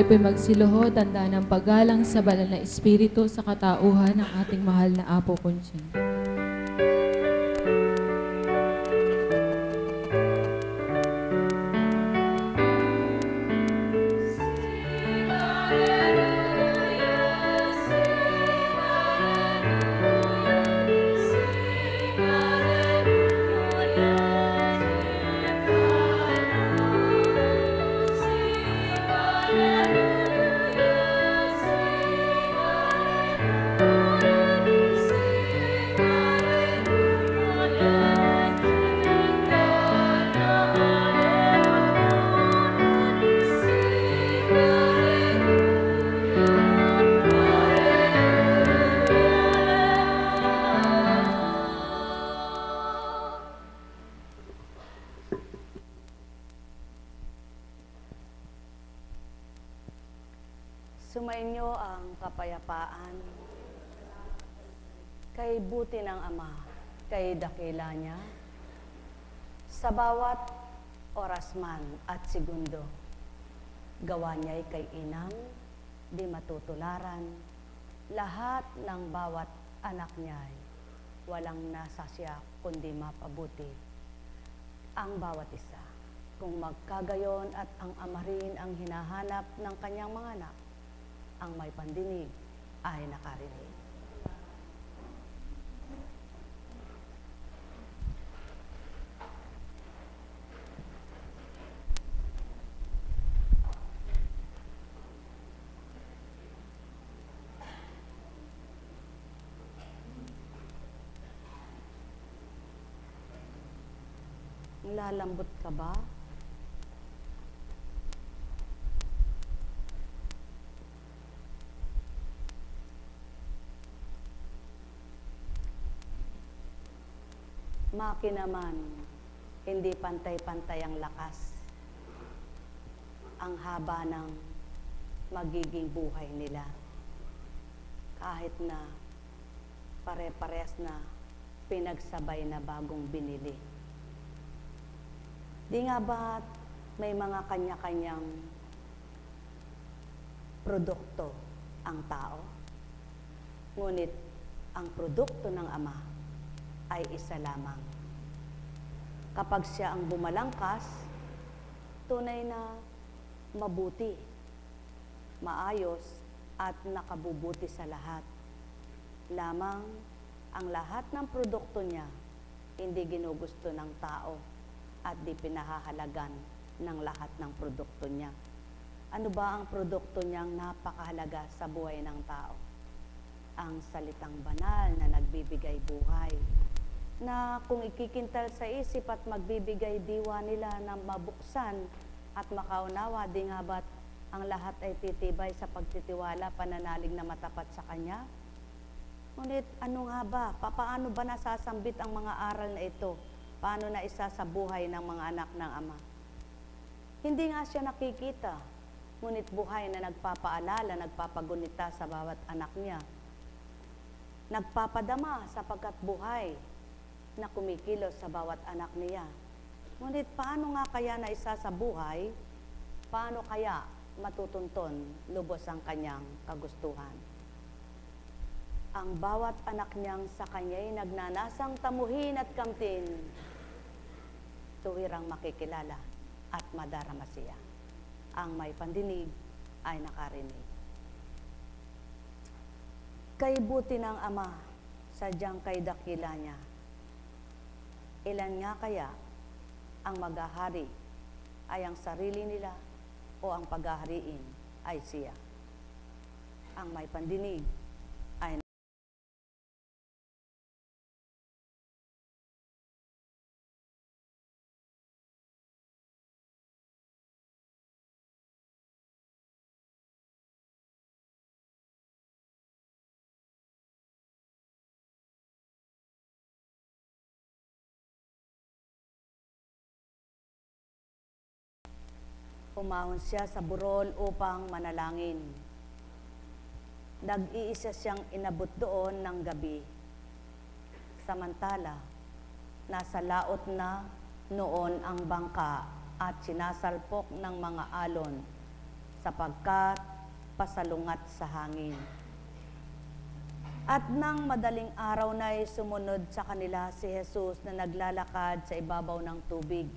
po'y magsiluho, tanda ng paggalang sa banal na espiritu sa katauhan ng ating mahal na Apo Conching. Sumainyo ang kapayapaan, kay buti ng Ama, kay dakila niya, sa bawat oras man at segundo, gawa niya'y kay inang, di matutularan, lahat ng bawat anak niya'y walang nasasya kundi mapabuti ang bawat isa. Kung magkagayon at ang Ama rin ang hinahanap ng kanyang mga anak, ang may pandinig ay nakarinig. Lalambot ka ba? Makinaman, hindi pantay-pantay ang lakas, ang haba ng magiging buhay nila. Kahit na pare-parehas na pinagsabay na bagong binili. Di nga ba't may mga kanya-kanyang produkto ang tao? Ngunit ang produkto ng Ama ay isa lamang. Kapag siya ang bumalangkas, tunay na mabuti, maayos, at nakabubuti sa lahat. Lamang ang lahat ng produkto niya hindi ginugusto ng tao at di pinahahalagan ng lahat ng produkto niya. Ano ba ang produkto niyang napakahalaga sa buhay ng tao? Ang salitang banal na nagbibigay buhay, na kung ikikintal sa isip at magbibigay diwa nila na mabuksan at makaunawa, di nga ba't ang lahat ay titibay sa pagtitiwala, pananalig na matapat sa Kanya? Ngunit ano nga ba? Paano ba nasasambit ang mga aral na ito? Paano na isa sa buhay ng mga anak ng Ama? Hindi nga siya nakikita, ngunit buhay na nagpapaalala, nagpapagunita sa bawat anak niya. Nagpapadama sapagkat buhay na kumikilos sa bawat anak niya. Ngunit paano nga kaya na isa sa buhay, paano kaya matutunton lubos ang kanyang kagustuhan? Ang bawat anak niyang sa kanya'y nagnanasang tamuhin at kamtin, tuwirang makikilala at madarama siya. Ang may pandinig ay nakarinig. Kay buti ng Ama, sadyang kay dakila niya, ilan nga kaya ang maghahari ay ang sarili nila o ang paghahariin ay siya? Ang may pandinig ay umahon siya sa burol upang manalangin. Nag-iisa siyang inabot doon ng gabi. Samantala, nasa laot na noon ang bangka at sinasalpok ng mga alon sapagkat pasalungat sa hangin. At nang madaling araw na'y sumunod sa kanila si Jesus na naglalakad sa ibabaw ng tubig.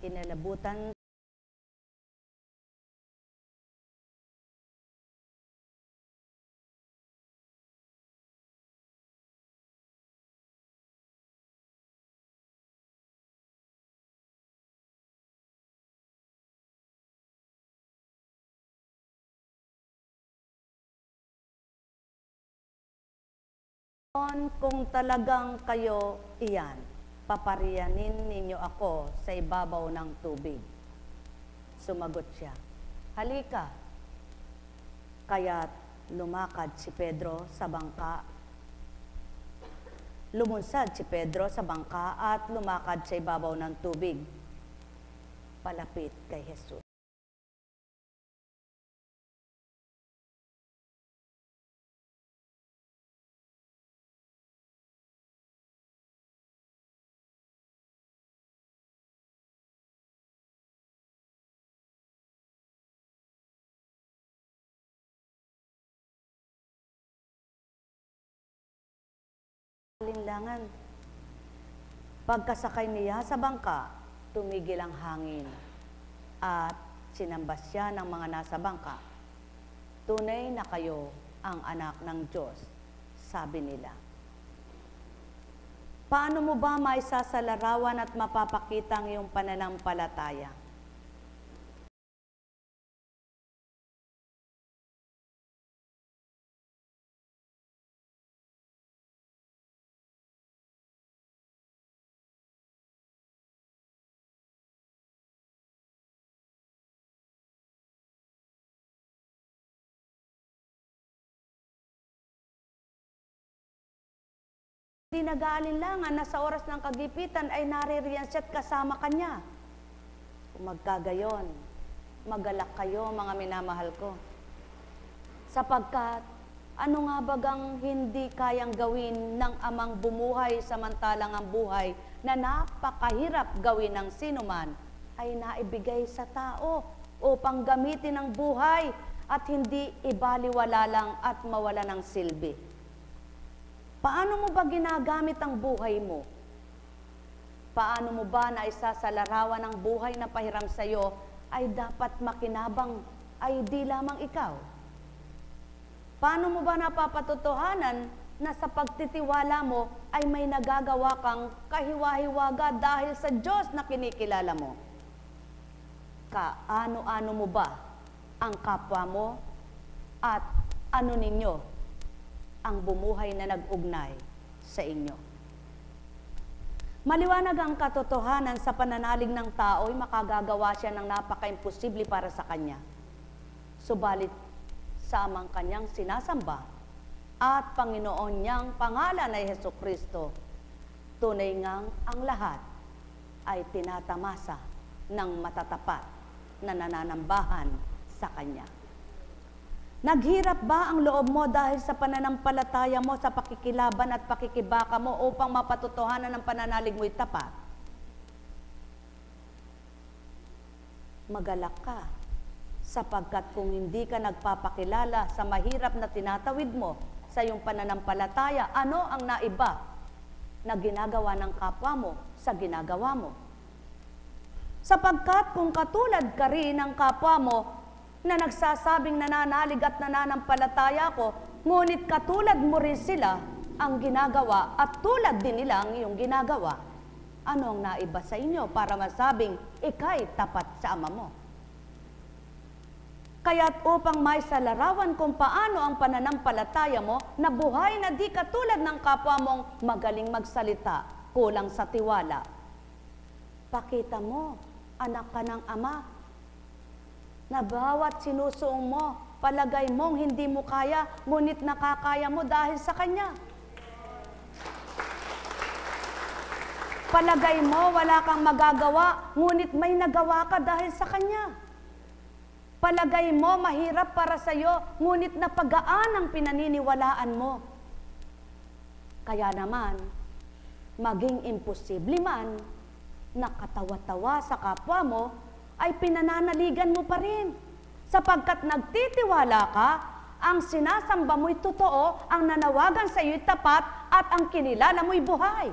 Inalabutan kung talagang kayo iyan, papariyanin ninyo ako sa ibabaw ng tubig. Sumagot siya, halika. Kaya't lumakad si Pedro sa bangka. Lumunsad si Pedro sa bangka at lumakad sa ibabaw ng tubig, palapit kay Jesus. Alinlangan. Pagkasakay niya sa bangka, tumigil ang hangin at sinamba siya ng mga nasa bangka. Tunay na kayo ang anak ng Diyos, sabi nila. Paano mo ba maisasalarawan at mapapakita ang iyong pananampalataya? Hindi nag-aalinlangan na sa oras ng kagipitan ay naririyan siya at kasama kanya. Kung magkagayon, magalak kayo mga minamahal ko. Sapagkat, ano nga bagang hindi kayang gawin ng amang bumuhay samantalang ang buhay na napakahirap gawin ng sinuman ay naibigay sa tao upang gamitin ang buhay at hindi ibaliwala lang at mawala ng silbi. Paano mo ba ginagamit ang buhay mo? Paano mo ba na isasalarawan ang buhay na pahiram sa iyo ay dapat makinabang ay di lamang ikaw? Paano mo ba napapatotohanan na sa pagtitiwala mo ay may nagagawa kang kahiwa-hiwaga dahil sa Diyos na kinikilala mo? Kaano-ano mo ba ang kapwa mo at ano ninyo ang bumuhay na nag-ugnay sa inyo? Maliwanag ang katotohanan sa pananalig ng tao ay makagagawa siya ng napaka-imposible para sa kanya. Subalit sa amang kanyang sinasamba at Panginoon niyang pangalan ay Hesukristo, tunay ngang ang lahat ay tinatamasa ng matatapat na nananambahan sa Kanya. Naghirap ba ang loob mo dahil sa pananampalataya mo sa pakikilaban at pakikibaka mo upang mapatotohanan ng pananalig mo'y tapat? Magalak ka, sapagkat kung hindi ka nagpapakilala sa mahirap na tinatawid mo sa iyong pananampalataya, ano ang naiba na ginagawa ng kapwa mo sa ginagawa mo? Sapagkat kung katulad ka rin ng kapwa mo na nagsasabing nananalig at nananampalataya ko, ngunit katulad mo rin sila ang ginagawa at tulad din nila ang iyong ginagawa, ano ang naiba sa inyo para masabing ika'y tapat sa Ama mo? Kaya't upang may salarawan kung paano ang pananampalataya mo na buhay na di katulad ng kapwa mong magaling magsalita, kulang sa tiwala, pakita mo, anak ka ng Ama, na bawat sinusuong mo, palagay mong hindi mo kaya, ngunit nakakaya mo dahil sa Kanya. Palagay mo, wala kang magagawa, ngunit may nagawa ka dahil sa Kanya. Palagay mo, mahirap para sa iyo, ngunit napagaan ang pinaniniwalaan mo. Kaya naman, maging imposible man, nakatawa-tawa sa kapwa mo, ay pinananaligan mo pa rin. Sapagkat nagtitiwala ka, ang sinasamba mo'y totoo, ang nanawagan sa iyo'y tapat, at ang kinilala mo'y buhay.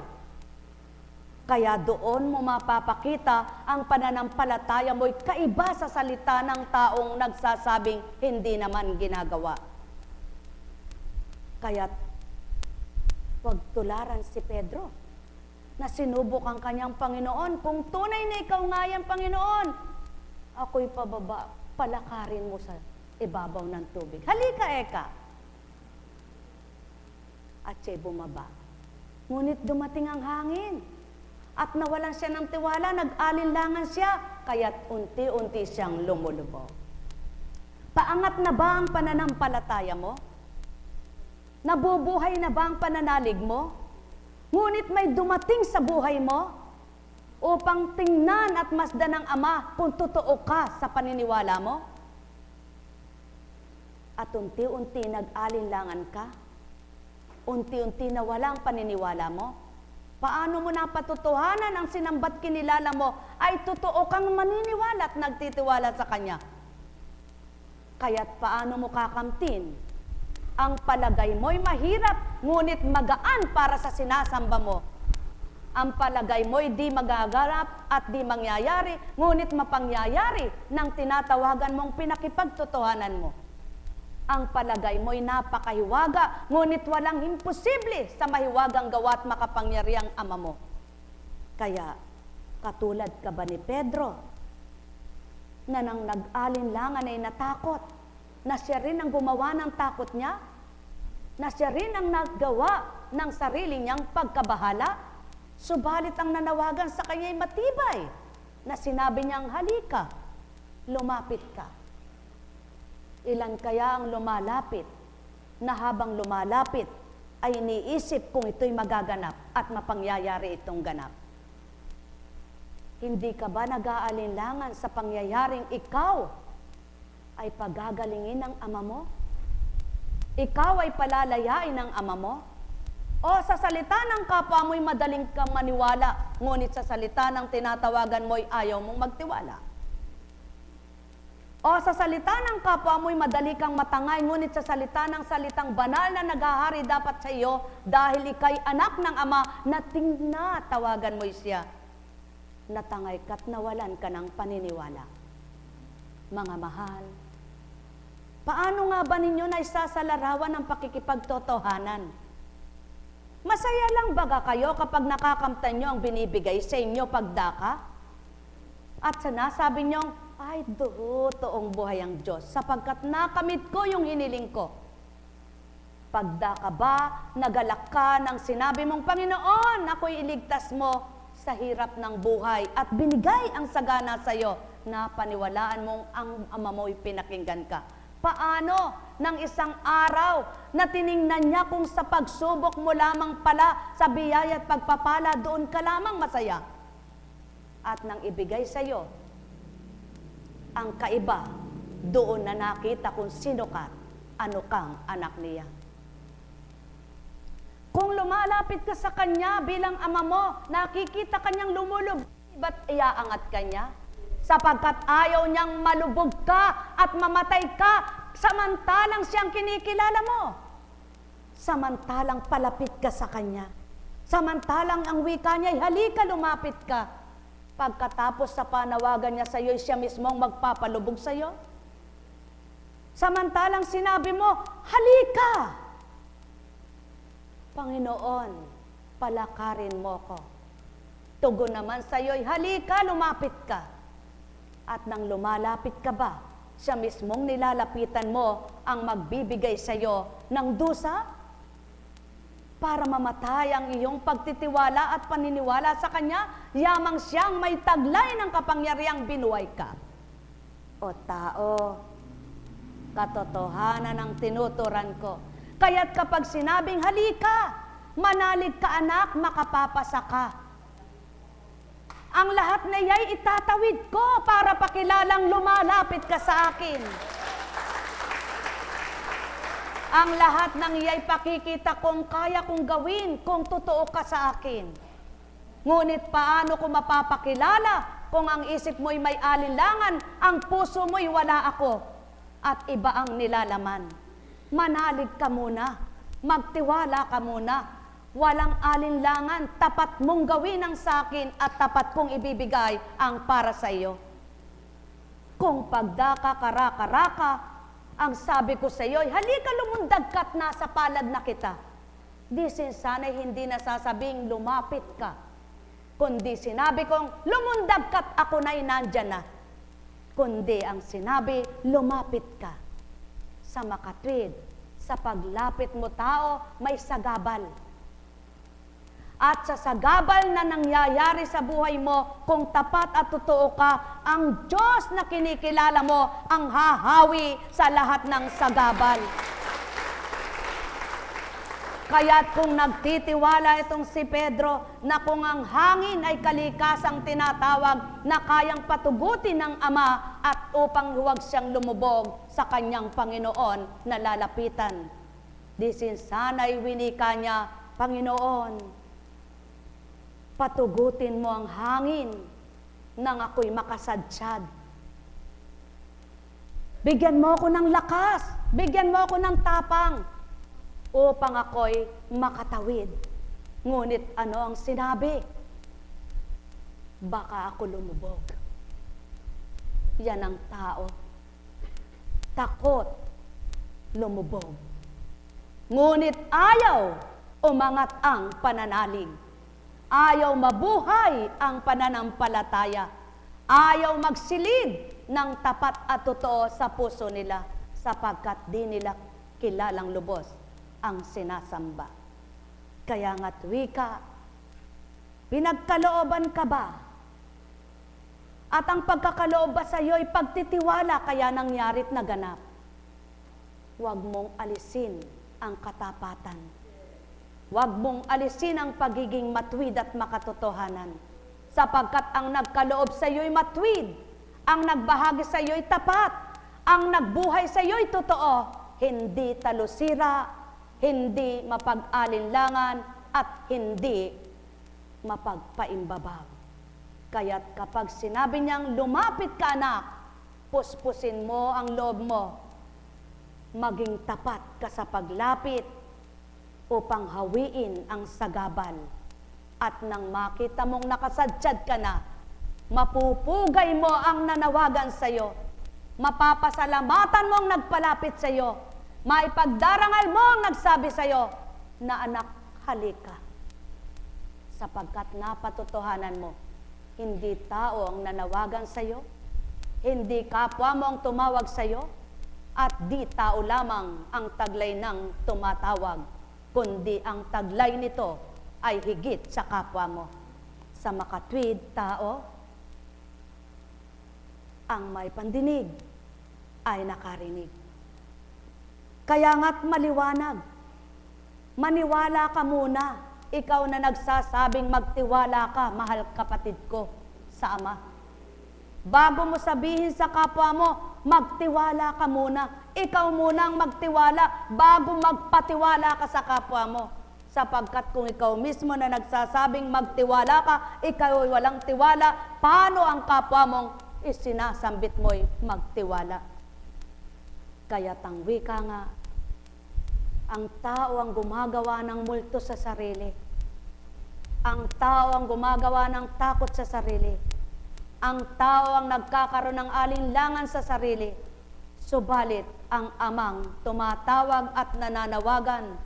Kaya doon mo mapapakita ang pananampalataya mo'y kaiba sa salita ng taong nagsasabing hindi naman ginagawa. Kaya huwag tularan si Pedro na sinubok ang kanyang Panginoon. Kung tunay na ikaw nga yan, Panginoon, ako'y pababa, palakarin mo sa ibabaw ng tubig. Halika, Eka. At siya'y bumaba. Ngunit dumating ang hangin. At nawalan siya ng tiwala, nag-alinlangan siya, kaya't unti-unti siyang lumulubog. Paangat na ba ang pananampalataya mo? Nabubuhay na ba ang pananalig mo? Ngunit may dumating sa buhay mo upang tingnan at masdan ng Ama kung totoo ka sa paniniwala mo? At unti-unti nag-alinlangan ka? Unti-unti nawala ang paniniwala mo? Paano mo napatutuhanan ang sinambat kinilala mo ay totoo kang maniniwala at nagtitiwala sa Kanya? Kaya't paano mo kakamtin? Ang palagay mo'y mahirap, ngunit magaan para sa sinasamba mo. Ang palagay mo'y di magaganap at di mangyayari, ngunit mapangyayari ng tinatawagan mong pinakipagtotohanan mo. Ang palagay mo'y napakahiwaga, ngunit walang imposible sa mahiwagang gawa at makapangyariang Ama mo. Kaya, katulad ka ba ni Pedro, na nang nag-alinlangan ay natakot, na siya rin ang gumawa ng takot niya, na siya rin ang naggawa ng sarili niyang pagkabahala, subalit ang nanawagan sa kanya'y matibay, na sinabi niyang, halika, lumapit ka. Ilan kaya ang lumalapit, na habang lumalapit, ay iniisip kung ito'y magaganap at mapangyayari itong ganap. Hindi ka ba nag-aalinlangan sa pangyayaring ikaw ay pagagalingin ng Ama mo? Ikaw ay palalayain ng Ama mo? O sa salita ng kapwa mo'y madaling kang maniwala, ngunit sa salita ng tinatawagan mo'y ayaw mong magtiwala? O sa salita ng kapwa mo'y madali kang matangay, ngunit sa salita ng salitang banal na naghahari dapat sa iyo, dahil ika'y anak ng Ama, na tinatawagan mo'y siya, natangay ka't nawalan ka ng paniniwala. Mga mahal, paano nga ba ninyo na isasalarawan ng pakikipagtotohanan? Masaya lang baga kayo kapag nakakamtan nyo ang binibigay sa inyo pagdaka? At sinasabi nyo, ay toong buhay ang Diyos, sapagkat nakamit ko yung hiniling ko. Pagdaka ba, nagalak ka ng sinabi mong, Panginoon, ako'y iligtas mo sa hirap ng buhay at binigay ang sagana sa iyo, na paniwalaan mong ang Ama mo'y pinakinggan ka. Paano ng isang araw na tiningnan niya kung sa pagsubok mo lamang pala sa biyaya at pagpapala, doon ka lamang masaya? At nang ibigay sa iyo ang kaiba, doon na nakita kung sino ka, ano kang anak niya. Kung lumalapit ka sa Kanya bilang Ama mo, nakikita Kanyang lumulubog, ba't iaangat Kanya? Sapagkat ayaw niyang malubog ka at mamatay ka, samantalang siyang kinikilala mo. Samantalang palapit ka sa Kanya. Samantalang ang wika niya, halika, lumapit ka. Pagkatapos sa panawagan niya sa iyo, siya mismong magpapalubog sa iyo. Samantalang sinabi mo, halika! Panginoon, palakarin mo ko. Tugon naman sa iyo, halika, lumapit ka. At nang lumalapit ka ba, siya mismong nilalapitan mo ang magbibigay sa iyo ng dusa para mamatay ang iyong pagtitiwala at paniniwala sa Kanya, yamang siyang may taglay ng kapangyarihang binuhay ka. O tao, katotohanan ang tinuturan ko. Kaya't kapag sinabing halika, manalig ka anak, makapapasa ka. Ang lahat na iya'y itatawid ko para pakilalang lumalapit ka sa akin. Ang lahat ng iya'y pakikita kung kaya kong gawin kung totoo ka sa akin. Ngunit paano ko mapapakilala kung ang isip mo'y may alinlangan, ang puso mo'y wala ako, at iba ang nilalaman. Manalig ka muna, magtiwala ka muna, walang alinlangan, tapat mong gawin ang sakin at tapat kong ibibigay ang para sa iyo. Kung pagdaka karaka-raka, ang sabi ko sa iyo, halika lumundag ka't nasa palad na kita. Di sana'y hindi nasasabing lumapit ka, kundi sinabi kong lumundag ka't ako na'y nandyan na. Kundi ang sinabi, lumapit ka. Sa makatwid, sa paglapit mo tao, may sagabal. At sa sagabal na nangyayari sa buhay mo, kung tapat at totoo ka, ang Diyos na kinikilala mo ang hahawi sa lahat ng sagabal. Kaya't kung nagtitiwala itong si Pedro na kung ang hangin ay kalikasang tinatawag na kayang patugutin ng Ama at upang huwag siyang lumubog sa kanyang Panginoon na lalapitan. Di sana'y winika niya, Panginoon, patugutin mo ang hangin nang ako'y makasadsyad. Bigyan mo ako ng lakas, bigyan mo ako ng tapang, upang ako'y makatawid. Ngunit ano ang sinabi? Baka ako lumubog. Yan ang tao. Takot lumubog. Ngunit ayaw umangat ang pananalig. Ayaw mabuhay ang pananampalataya. Ayaw magsilid ng tapat at totoo sa puso nila sapagkat di nila kilalang lubos ang sinasamba. Kaya nga't wika, pinagkalooban ka ba? At ang pagkakaloob ba sa iyo'y pagtitiwala kaya nangyarit na ganap? Huwag mong alisin ang katapatan. Huwag mong alisin ang pagiging matwid at makatotohanan. Sapagkat ang nagkaloob sa iyo'y matwid, ang nagbahagi sa iyo'y tapat, ang nagbuhay sa iyo'y totoo, hindi talusira, hindi mapag-alinlangan at hindi mapagpaimbabaw. Kaya't kapag sinabi niyang lumapit ka anak, puspusin mo ang loob mo, maging tapat ka sa paglapit upang hawiin ang sagabal. At nang makita mong nakasadsyad ka na, mapupugay mo ang nanawagan sa iyo, mapapasalamatan mo ang nagpalapit sa iyo, maipagdarangal mo ang nagsabi sa iyo na anak, halika. Sapagkat napatotohanan mo, hindi tao ang nanawagan sa iyo, hindi kapwa mo ang tumawag sa iyo, at di tao lamang ang taglay ng tumatawag, kundi ang taglay nito ay higit sa kapwa mo. Sa makatwid tao, ang may pandinig ay nakarinig. Kaya nga't maliwanag, maniwala ka muna, ikaw na nagsasabing magtiwala ka, mahal kapatid ko, sa Ama. Bago mo sabihin sa kapwa mo, magtiwala ka muna. Ikaw muna ang magtiwala bago magpatiwala ka sa kapwa mo. Sapagkat kung ikaw mismo na nagsasabing magtiwala ka, ikaw ay walang tiwala, paano ang kapwa mong isinasambit mo'y magtiwala? Kaya tangwi ka nga, ang tao ang gumagawa ng multo sa sarili. Ang tao ang gumagawa ng takot sa sarili. Ang tao ang nagkakaroon ng alinlangan sa sarili. Subalit, ang Amang tumatawag at nananawagan,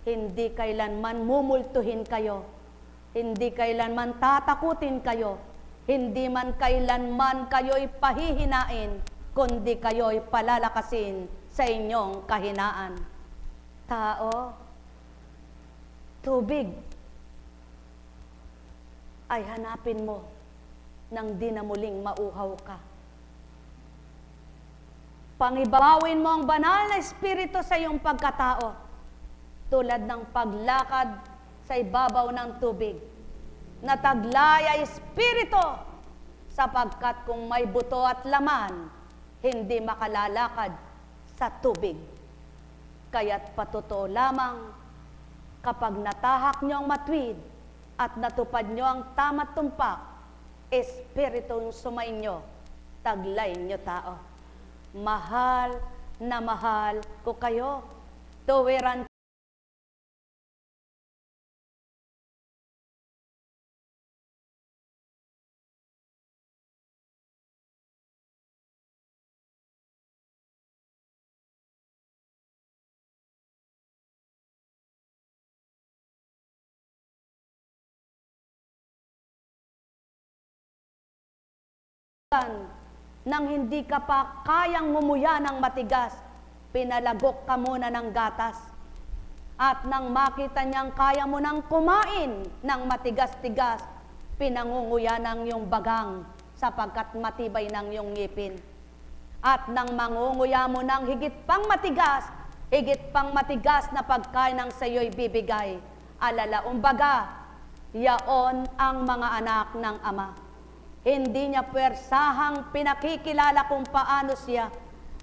hindi kailanman mumultuhin kayo, hindi kailanman tatakutin kayo, hindi man kailanman kayo'y pahihinain, kundi kayo'y palalakasin sa inyong kahinaan. Tao, tubig ay hanapin mo nang di na muling mauhaw ka. Pangibawin mo ang banal na espiritu sa iyong pagkatao, tulad ng paglakad sa ibabaw ng tubig, na taglay ay espiritu, sapagkat kung may buto at laman, hindi makalalakad sa tubig. Kaya't patotoo lamang, kapag natahak niyo ang matwid at natupad niyo ang tama't tumpak, Espiritong sumainyo, taglay nyo tao. Mahal na mahal ko kayo. Tuwiran nang hindi ka pa kayang ngumuya ng matigas, pinalagok ka muna ng gatas. At nang makita niyang kaya mo nang kumain ng matigas-tigas, pinangunguya ng iyong bagang sapagkat matibay ng iyong ngipin. At nang mangunguya mo ng higit pang matigas na pagkain ng sa iyo'y bibigay, alala umbaga, yaon ang mga anak ng Ama. Hindi niya puwersahang pinakikilala kung paano siya,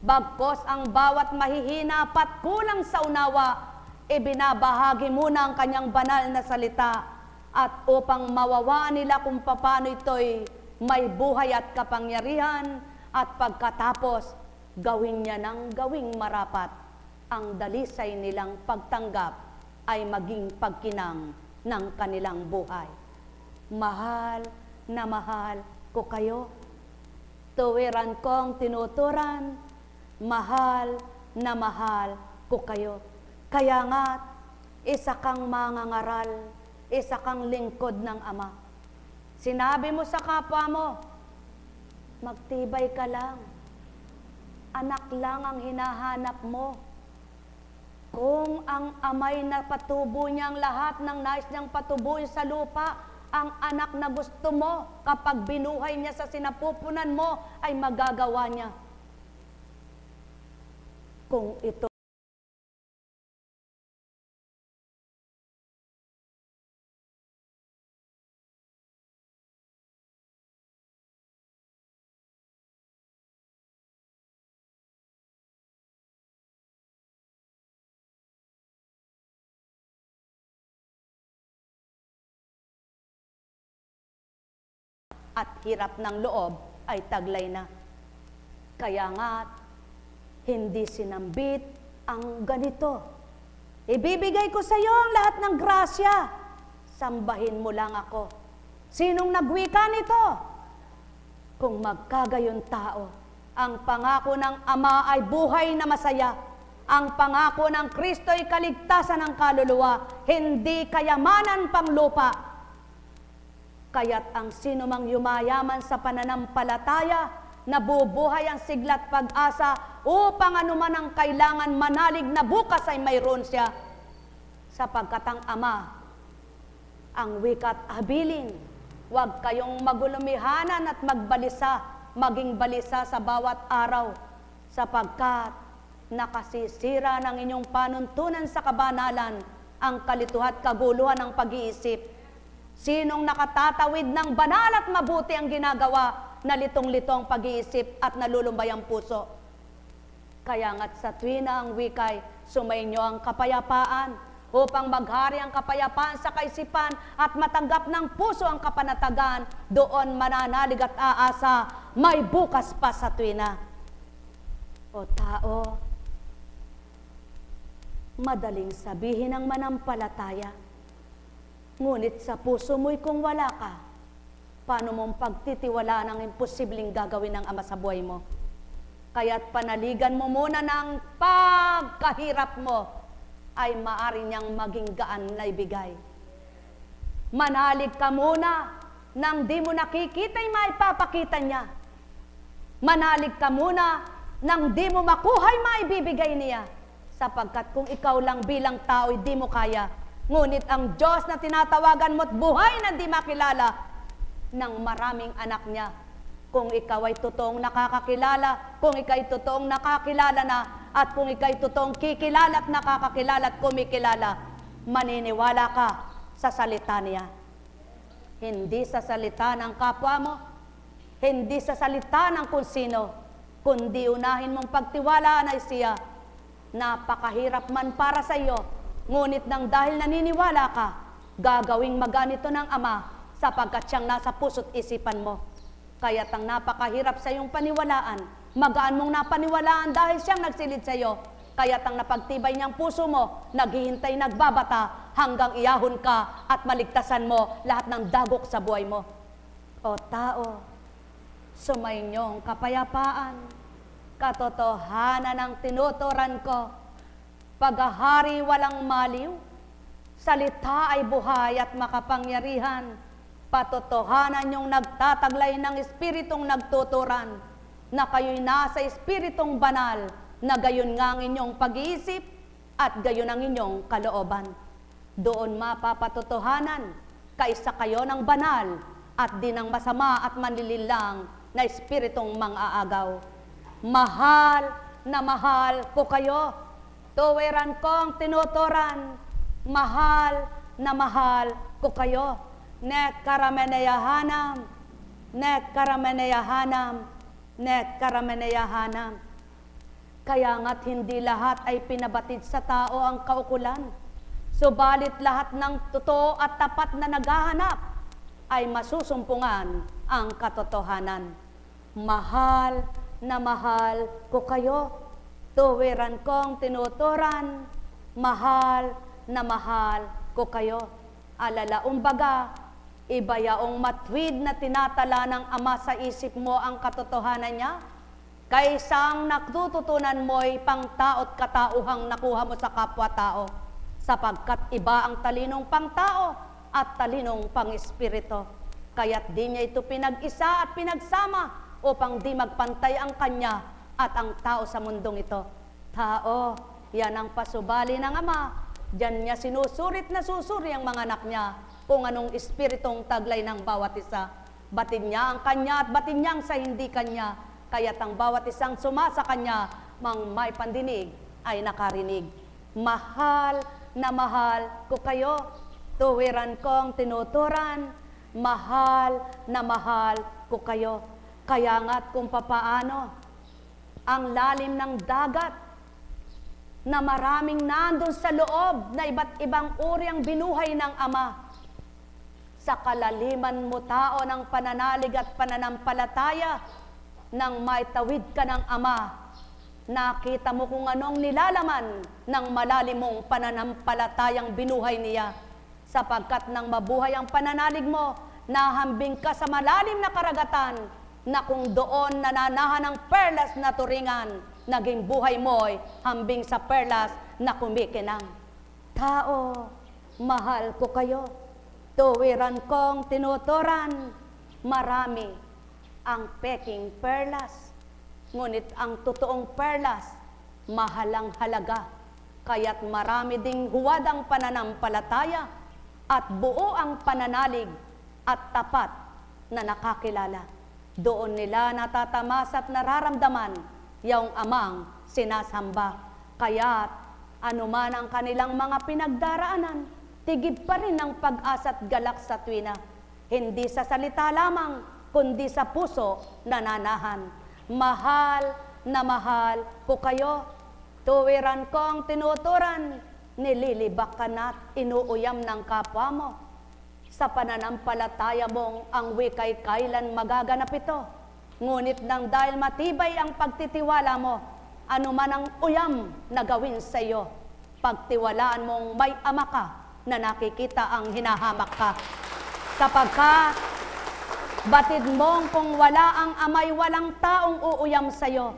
bagkos ang bawat mahihina pat kulang sa unawa, ibinabahagi muna ang kanyang banal na salita, at upang mawawaan nila kung paano ito'y may buhay at kapangyarihan, at pagkatapos, gawin niya ng gawing marapat, ang dalisay nilang pagtanggap ay maging pagkinang ng kanilang buhay. Mahal na mahal ko kayo. Tuwiran kong tinuturan, mahal na mahal ko kayo. Kaya nga, isa kang mangangaral, isa kang lingkod ng Ama. Sinabi mo sa kapwa mo, magtibay ka lang. Anak lang ang hinahanap mo. Kung ang Ama'y napatubo niya ang lahat ng nais niyang patubuin sa lupa, ang anak na gusto mo, kapag binuhay niya sa sinapupunan mo, ay magagawa niya. Kung ito at hirap ng loob ay taglay na. Kaya nga, hindi sinambit ang ganito. Ibibigay ko sa iyo ang lahat ng grasya. Sambahin mo lang ako. Sinong nagwika nito? Kung magkagayon tao, ang pangako ng Ama ay buhay na masaya. Ang pangako ng Kristo ay kaligtasan ng kaluluwa, hindi kayamanan pang lupa. Kaya't ang sino mang yumayaman sa pananampalataya, nabubuhay ang siglat pag-asa upang anuman ang kailangan manalig na bukas ay mayroon siya. Sapagkat ang Ama, ang wikat habilin, huwag kayong magulumihanan at magbalisa, maging balisa sa bawat araw, sapagkat nakasisira ng inyong panuntunan sa kabanalan ang kalituhan at kaguluhan ng pag-iisip. Sinong nakatatawid ng banal at mabuti ang ginagawa, na litong-lito ang pag-iisip at nalulumbay ang puso. Kaya nga't sa tuwina ang wikay, sumainyo ang kapayapaan, upang maghari ang kapayapaan sa kaisipan at matanggap ng puso ang kapanatagan, doon mananalig at aasa, may bukas pa sa tuwina. O tao, madaling sabihin ang manampalataya, ngunit sa puso mo'y kung wala ka, paano mong pagtitiwalaan ang imposibleng gagawin ng Ama sa buhay mo? Kaya't panaligan mo muna ng pagkahirap mo, ay maaari niyang maging gaan na ibigay. Manalig ka muna, nang di mo nakikita'y maipapakita niya. Manalig ka muna, nang di mo makuha'y maibibigay niya. Sapagkat kung ikaw lang bilang tao, di mo kaya. Ngunit ang Diyos na tinatawagan mo't buhay na di makilala ng maraming anak niya. Kung ikaw ay totoong nakakakilala, kung ikaw ay totoong nakakilala na, at kung ikaw ay totoong kikilala at nakakakilala at kumikilala, maniniwala ka sa salita niya. Hindi sa salita ng kapwa mo, hindi sa salita ng kung sino, kundi unahin mong pagtiwalaan ay siya. Napakahirap man para sa iyo, ngunit nang dahil naniniwala ka, gagawing maganito ng Ama sapagkat siyang nasa puso't isipan mo. Kaya't ang napakahirap sa iyong paniwalaan, magaan mong napaniwalaan dahil siyang nagsilid sa iyo. Kaya't ang napagtibay niyang puso mo, naghihintay, nagbabata, hanggang iyahon ka at maligtasan mo lahat ng dagok sa buhay mo. O tao, sumainyong kapayapaan, katotohanan ang tinuturan ko, paghahari walang maliw, salita ay buhay at makapangyarihan, patotohanan yung nagtataglay ng espiritong nagtuturan, na kayo'y nasa espiritong banal, na gayon nga ang inyong pag-iisip at gayon ang inyong kalooban. Doon mapapatotohanan, kaisa kayo ng banal at di ng masama at manlililang na espiritong mang-aagaw. Mahal na mahal ko kayo, tuwiran kong tinuturan, mahal na mahal ko kayo. Nek karameneyahanam, nek karameneyahanam, nek karameneyahanam. Kaya nga't hindi lahat ay pinabatid sa tao ang kaukulan, subalit lahat ng totoo at tapat na naghahanap ay masusumpungan ang katotohanan. Mahal na mahal ko kayo, tuwiran kong tinuturan, mahal na mahal ko kayo. Alala umbaga, iba yaong matwid na tinatala ng Ama sa isip mo ang katotohanan niya, kaysa ang natututunan mo'y pangtao't katauhang nakuha mo sa kapwa-tao, sapagkat iba ang talinong pangtao at talinong pang-espirito. Kaya't di niya ito pinag-isa at pinagsama upang di magpantay ang kanya at ang tao sa mundong ito. Tao, yan ang pasubali ng Ama. Diyan niya sinusurit na susuri ang mga anak niya kung anong espiritong taglay ng bawat isa. Batid niya ang kanya at batid niya ang sa hindi kanya. Kaya't ang bawat isang sumasa kanya, mang may pandinig ay nakarinig. Mahal na mahal ko kayo, tuwiran kong tinuturan, mahal na mahal ko kayo. Kaya nga't kung papaano, ang lalim ng dagat, na maraming nandun sa loob na iba't ibang uri ang binuhay ng Ama. Sa kalaliman mo tao ng pananalig at pananampalataya, nang maitawid ka ng Ama, nakita mo kung anong nilalaman ng malalim mong pananampalatayang binuhay niya. Sapagkat nang mabuhay ang pananalig mo, nahambing ka sa malalim na karagatan, na kung doon nananahan ng perlas na turingan, naging buhay mo'y hambing sa perlas na kumikinang. Tao, mahal ko kayo, tuwiran kong tinuturan, marami ang peking perlas, ngunit ang totoong perlas, mahalang halaga, kaya't marami ding huwad ang pananampalataya at buo ang pananalig at tapat na nakakilala. Doon nila natatamas at nararamdaman yung Amang sinasamba. Kaya't anuman ang kanilang mga pinagdaraanan, tigib pa rin ang pag-asa at galak sa tuwina. Hindi sa salita lamang, kundi sa puso nananahan. Mahal na mahal ko kayo, tuwiran kong tinuturan, nililibak ka na't inuuyam ng kapwa mo. Sa pananampalataya mong ang wika'y kailan magaganap ito. Ngunit nang dahil matibay ang pagtitiwala mo, anuman ang uyam na gawin sa iyo, pagtiwalaan mong may Ama ka na nakikita ang hinahamak ka. Sapagkat batid mong kung wala ang Ama'y walang taong uuyam sa iyo.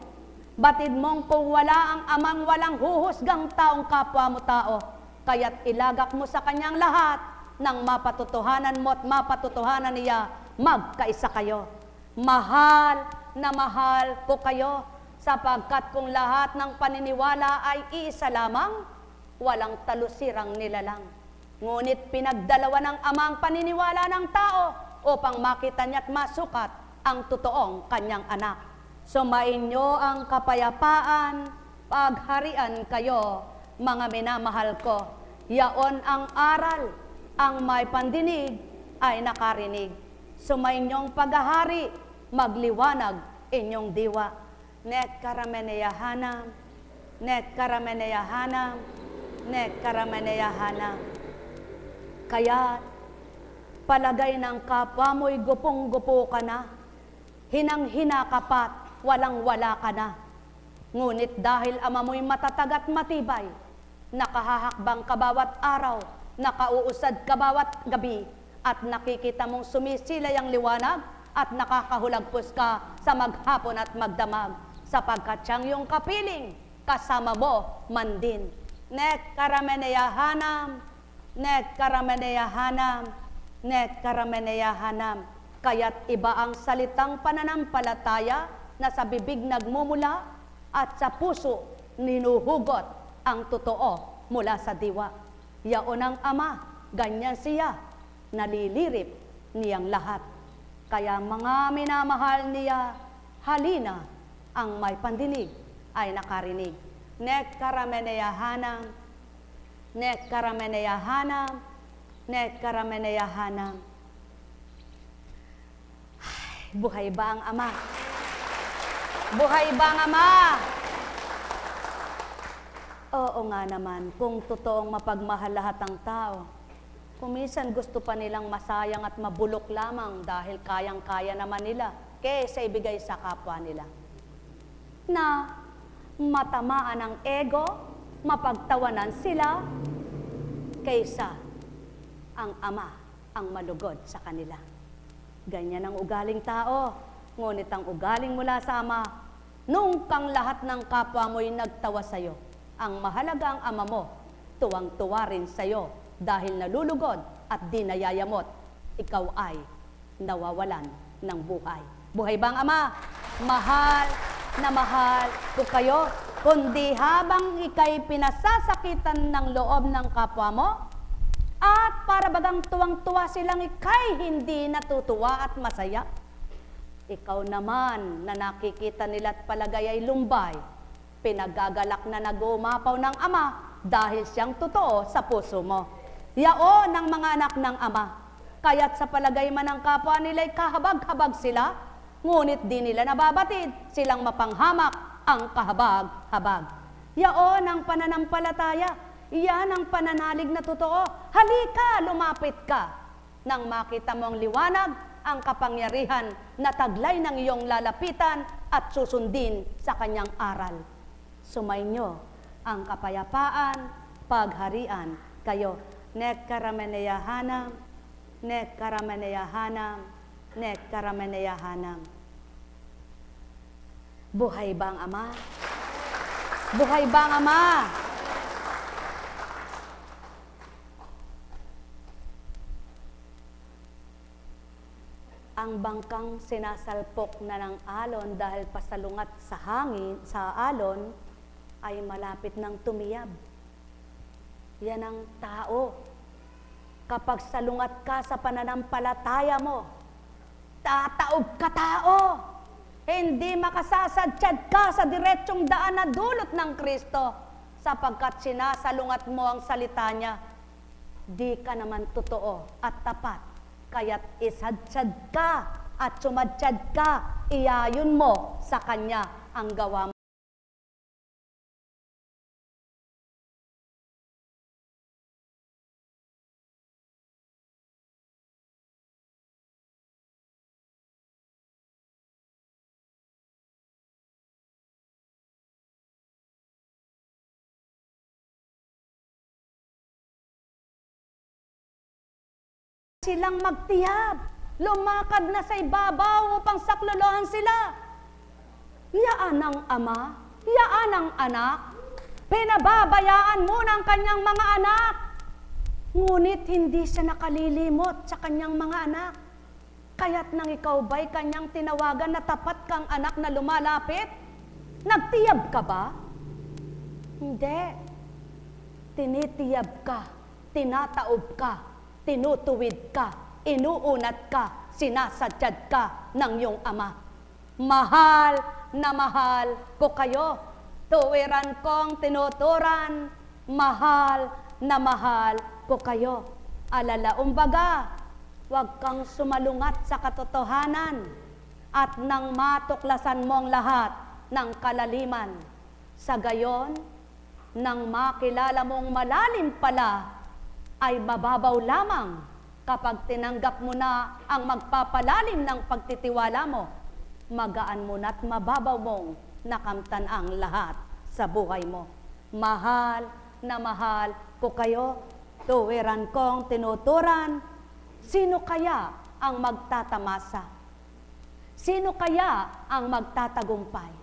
Batid mong kung wala ang Amang walang huhusgang taong kapwa mo tao. Kaya't ilagak mo sa kanyang lahat nang mapatutuhanan mo at mapatutuhanan niya, magkaisa kayo. Mahal na mahal ko kayo, sapagkat kung lahat ng paniniwala ay iisa lamang, walang talusirang nilalang. Ngunit pinagdalawa ng Amang paniniwala ng tao upang makita niya at masukat ang totoong kanyang anak. Sumainyo ang kapayapaan, pagharian kayo, mga minamahal ko. Yaon ang aral, ang may pandinig ay nakarinig. Sumainyong paghahari, magliwanag inyong diwa. Nek karameneyahanam, nek karameneyahanam, nek karameneyahanam. Kaya Palagay ng kapwa mo'y gupong-gupo ka na, hinang-hina ka pa't walang-wala ka na. Ngunit dahil ama mo'y matatag at matibay, nakahahakbang ka bawat araw, nakauusad ka bawat gabi, at nakikita mong sumisilay ang liwanag, at nakakahulagpos ka sa maghapon at magdamag, sapagkat siyang iyong kapiling, kasama mo man din. Nek karameneyahanam, nek karameneyahanam, nek karameneyahanam. Kaya't iba ang salitang pananampalataya na sa bibig nagmumula at sa puso ninuhugot ang totoo mula sa diwa. Yaon ang ama, ganyan siya, nalilirip niyang lahat. Kaya mga minamahal niya, halina, ang may pandinig ay nakarinig. Nek karameneyahanam, nek karameneyahanam, nek karameneyahanam. Buhay ba ang ama? Buhay ba ang ama? Oo nga naman, kung totoong mapagmahal lahat ang tao, kuminsan gusto pa nilang masayang at mabulok lamang dahil kayang-kaya naman nila kaysa ibigay sa kapwa nila. Na matamaan ang ego, mapagtawanan sila, kaysa ang ama ang malugod sa kanila. Ganyan ang ugaling tao, ngunit ang ugaling mula sa ama, nung kang lahat ng kapwa mo'y nagtawa sa'yo, ang mahalaga ang ama mo, tuwang-tuwa rin sa'yo dahil nalulugod at di nayayamot, ikaw ay nawawalan ng buhay. Buhay ba ang ama? Mahal na mahal ko kayo, kundi habang ika'y pinasasakitan ng loob ng kapwa mo, at para bagang tuwang-tuwa silang ika'y hindi natutuwa at masaya. Ikaw naman na nakikita nila't palagay ay lumbay, pinagagalak na nag-uumapaw ng ama dahil siyang totoo sa puso mo. Yaon ang mga anak ng ama, kaya't sa palagay man ng kapwa nila'y kahabag-habag sila, ngunit di nila nababatid silang mapanghamak ang kahabag-habag. Yaon ang pananampalataya, iyan ang pananalig na totoo. Halika, lumapit ka. Nang makita mo ang liwanag, ang kapangyarihan na taglay ng iyong lalapitan at susundin sa kanyang aral. Sumainyo ang kapayapaan, pagharian kayo. Nek karameneyahanam, nek karameneyahanam, nek karameneyahanam. Buhay ba ang ama? Buhay ba ang ama? Ang bangkang sinasalpok na ng alon dahil pasalungat sa hangin, sa alon, ay malapit ng tumiyab. Yan ang tao. Kapag salungat ka sa pananampalataya mo, tataob ka tao. Hindi makasasadyad ka sa diretsyong daan na dulot ng Kristo, sapagkat sinasalungat mo ang salita niya. Di ka naman totoo at tapat, kaya't isadyad ka at sumadyad ka, iyayon mo sa Kanya ang gawa mo. Silang magtiyab, lumakad na sa ibabaw upang saklolohan sila. Yaan ang ama, yaan ang anak, pinababayaan muna ang kanyang mga anak. Ngunit hindi siya nakalilimot sa kanyang mga anak. Kaya't nang ikaw ba'y kanyang tinawagan na tapat kang anak na lumalapit, nagtiyab ka ba? Hindi. Tinitiyab ka, tinataob ka, tinutuwid ka, inuunat ka, sinasadyad ka ng iyong ama. Mahal na mahal ko kayo, tuwiran kong tinuturan, mahal na mahal ko kayo. Alalaumbaga, huwag kang sumalungat sa katotohanan at nang matuklasan mo ang lahat ng kalaliman. Sa gayon, nang makilala mong malalim pala, ay mababaw lamang Kapag tinanggap mo na ang magpapalalim ng pagtitiwala mo, magaan mo na't mababaw mong nakamtan ang lahat sa buhay mo. Mahal na mahal ko kayo, tuwiran kong tinuturan. Sino kaya ang magtatamasa? Sino kaya ang magtatagumpay?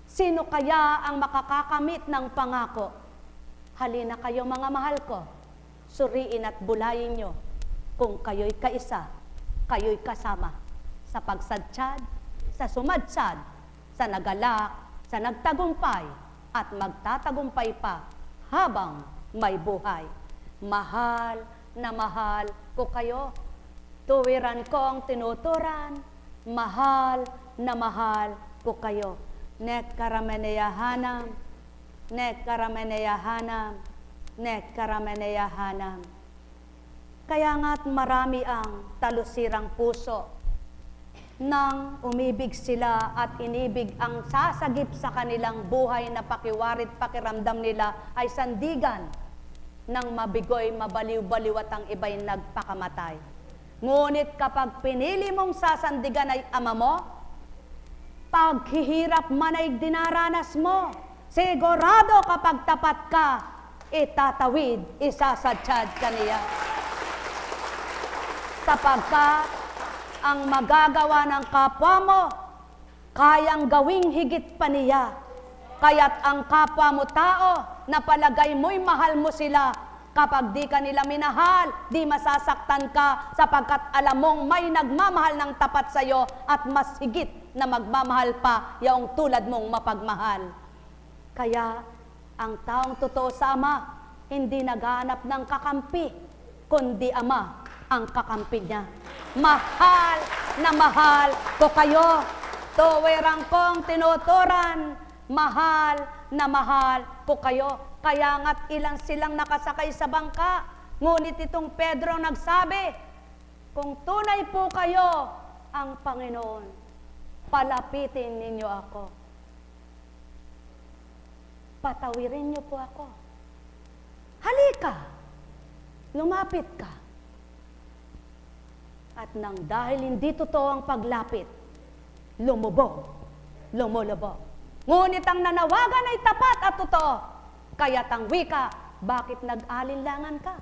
Sino kaya ang makakakamit ng pangako? Halina kayo mga mahal ko, suriin at bulayin nyo kung kayo'y kaisa, kayo'y kasama sa pagsadsyad, sa sumadsyad, sa nagalak, sa nagtagumpay, at magtatagumpay pa habang may buhay. Mahal na mahal ko kayo, tuwiran kong tinuturan, mahal na mahal ko kayo. Nek karameneyahanam, nek karameneyahanam, nek karameneyahanam. Kaya nga't marami ang talusirang puso nang umibig sila at inibig ang sasagip sa kanilang buhay na pakiwarit pakiramdam nila ay sandigan ng mabigoy, mabaliw-baliw at ang iba'y nagpakamatay. Ngunit kapag pinili mong sasandigan ay ama mo, paghihirap man ay dinaranas mo, sigurado kapag tapat ka, itatawid, isasadyad ka niya. Sapagkat ang magagawa ng kapwa mo, kayang gawing higit pa niya. Kaya't ang kapwa mo tao, na palagay mo'y mahal mo sila, kapag di ka nila minahal, di masasaktan ka, sapagkat alam mong may nagmamahal ng tapat sa'yo at mas higit na magmamahal pa yaong tulad mong mapagmahal. Kaya ang taong totoo sa Ama, hindi naghahanap ng kakampi, kundi Ama ang kakampi niya. Mahal na mahal ko kayo, tuwirang kong tinuturan, mahal na mahal ko kayo. Kaya nga't ilang silang nakasakay sa bangka, ngunit itong Pedro nagsabi, kung tunay po kayo ang Panginoon, palapitin ninyo ako. Patawirin niyo po ako. Halika, lumapit ka. At nang dahil hindi totoo ang paglapit, lumubog, lumulubog. Ngunit ang nanawagan ay tapat at totoo. Kaya't ang wika, bakit nag-alinlangan ka?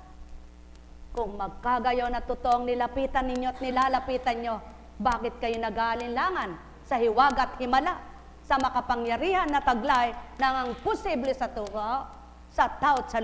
Kung magkagayon na totoong nilapitan ninyo at nilalapitan nyo, bakit kayo nag-alinlangan sa hiwag at himala, sa makapangyarihan na taglay ng ang posible sa tuwa, sa taot sa